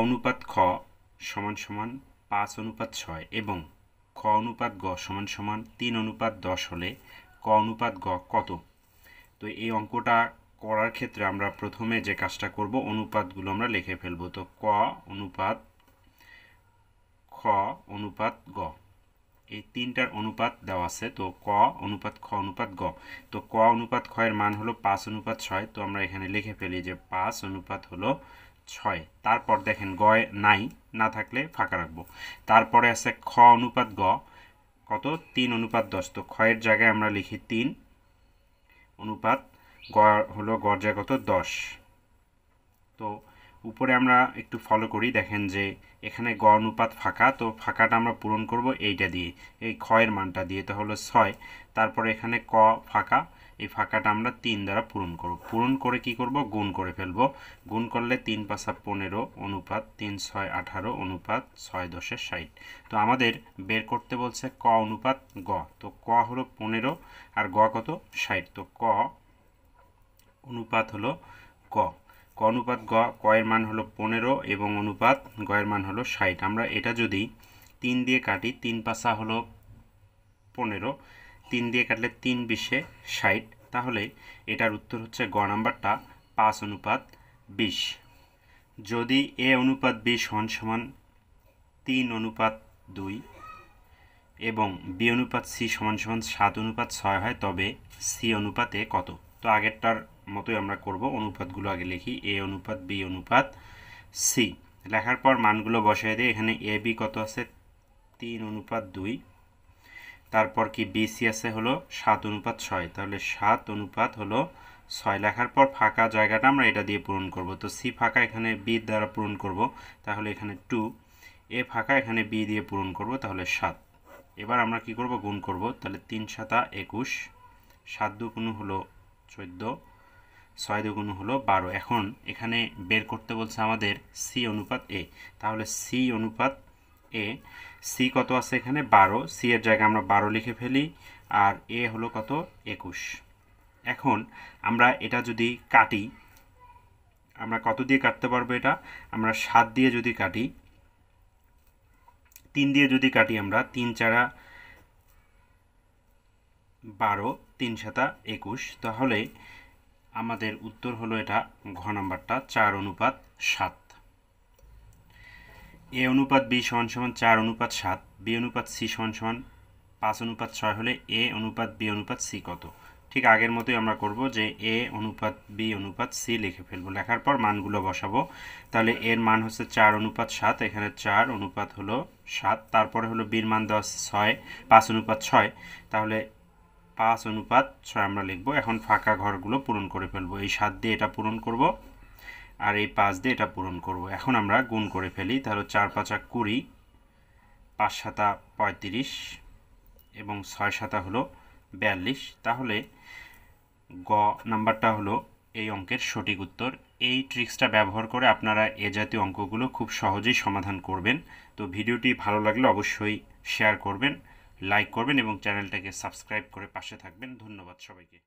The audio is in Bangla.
অনুপাত খ সমান সমান 5 অনুপাত 6 এবং খ অনুপাত গ সমান সমান 3 অনুপাত 10 হলে ক অনুপাত গ কত? তো এই অঙ্কটা করার ক্ষেত্রে আমরা প্রথমে যে কাজটা করব, অনুপাতগুলো আমরা লিখে ফেলব। তো ক অনুপাত খ অনুপাত গ, এই তিনটার অনুপাত দেওয়া আছে। তো ক অনুপাত খ অনুপাত গ। তো ক অনুপাত খ এর মান হলো 5 অনুপাত 6। তো আমরা এখানে লিখে ফেলি যে 5 অনুপাত হলো 6। তারপর দেখেন গ নাই, না থাকলে ফাঁকা রাখবো। তারপরে আছে খ অনুপাত গ কত? 3 অনুপাত 10। তো খ এর জায়গায় আমরা লিখি 3 অনুপাত গ হলো গড় জায়গা কত? 10। তো উপরে আমরা একটু ফলো করি, দেখেন যে এখানে গ অনুপাত ফাঁকা, তো ফাঁকাটা আমরা পূরণ করব এইটা দিয়ে, এই খ এর মানটা দিয়ে, তো হলো 6। তারপরে এখানে ক ফাঁকা, এই ফাঁকাটা আমরা 3 দ্বারা পূরণ করব। পূরণ করে কি করব? গুণ করে ফেলব। গুণ করলে 3 × 5 = 15 অনুপাত 3 × 6 = 18 অনুপাত 6 × 10 = 60। তো আমাদের বের করতে বলছে ক অনুপাত গ। তো ক হলো 15 আর গ কত? 60। তো ক অনুপাত হলো গ। ক অনুপাত গ, ক এর মান হলো 15 এবং অনুপাত গ এর মান হলো 60। আমরা এটা যদি 3 দিয়ে কাটি, 3 × 5 হলো 15, 3 দিয়ে কাটলে 3 × 20 = 60। তাহলে এটার উত্তর হচ্ছে গ নাম্বারটা 5 অনুপাত 20। যদি এ অনুপাত বি সমান সমান 3 অনুপাত 2 এবং বি অনুপাত সি সমান সমান 7 অনুপাত 6 হয়, তবে সি অনুপাত এ কত? তো আগেরটার মতোই আমরা করব, অনুপাতগুলো আগে লিখি। এ অনুপাত বি অনুপাত সি লেখার পর মানগুলো বসাই দিই। এখানে এ বি কত আছে? 3 অনুপাত 2। তারপর কি বি সি আছে হলো 7 অনুপাত 6। তাহলে 7 অনুপাত হলো 6 লেখার পর ফাঁকা জায়গাটা আমরা এটা দিয়ে পূরণ করব। তো সি ফাঁকা এখানে বি দ্বারা পূরণ করব, তাহলে এখানে 2। এ ফাঁকা এখানে বি দিয়ে পূরণ করব, তাহলে 7। এবার আমরা কি করব? গুণ করব। তাহলে 3 × 7 = 21, 7 × 2 = হলো 14, 6 × 2 = হলো 12। এখন এখানে বের করতে বলছে আমাদের সি অনুপাত এ। তাহলে সি অনুপাত এ, সি কত আছে এখানে? 12। সি এর জায়গায় আমরা 12 লিখে ফেলি, আর এ হলো কত? 21। এখন আমরা এটা যদি কাটি, আমরা কত দিয়ে কাটতে পারবো এটা? আমরা 7 দিয়ে যদি কাটি, 3 দিয়ে যদি কাটি, আমরা 3 × 4 = 12, 3 × 7 = 21। তাহলে আমাদের উত্তর হলো এটা ঘ নাম্বারটা 4 অনুপাত 7। এ অনুপাত বি সমান সমান 4 অনুপাত 7, বি অনুপাত সি সমান সমান 5 অনুপাত 6 হলে এ অনুপাত বি অনুপাত সি কত? ঠিক আগের মতোই আমরা করব, যে এ অনুপাত বি অনুপাত সি লিখে ফেলবো। লেখার পর মানগুলো বসাবো। তাহলে এর মান হচ্ছে 4 অনুপাত 7, এখানে 4 অনুপাত হলো 7। তারপরে হলো বির মান দেওয়া 5 অনুপাত 6, তাহলে 5 অনুপাত 6 আমরা লিখবো। এখন ফাঁকা ঘরগুলো পূরণ করে ফেলবো। এই 7 দিয়ে এটা পূরণ করব, আর এই 5 দিয়ে এটা পূরণ করব। এখন আমরা গুণ করে ফেলি। তাহলে 4 × 5 = 20, 5 × 7 = 35 এবং 6 × 7 হলো 42। তাহলে গ নাম্বারটা হলো এই অঙ্কের সঠিক উত্তর। এই ট্রিক্সটা ব্যবহার করে আপনারা এ জাতীয় অঙ্কগুলো খুব সহজেই সমাধান করবেন। তো ভিডিওটি ভালো লাগলে অবশ্যই শেয়ার করবেন, লাইক করবেন এবং চ্যানেলটাকে সাবস্ক্রাইব করে পাশে থাকবেন। ধন্যবাদ সবাইকে।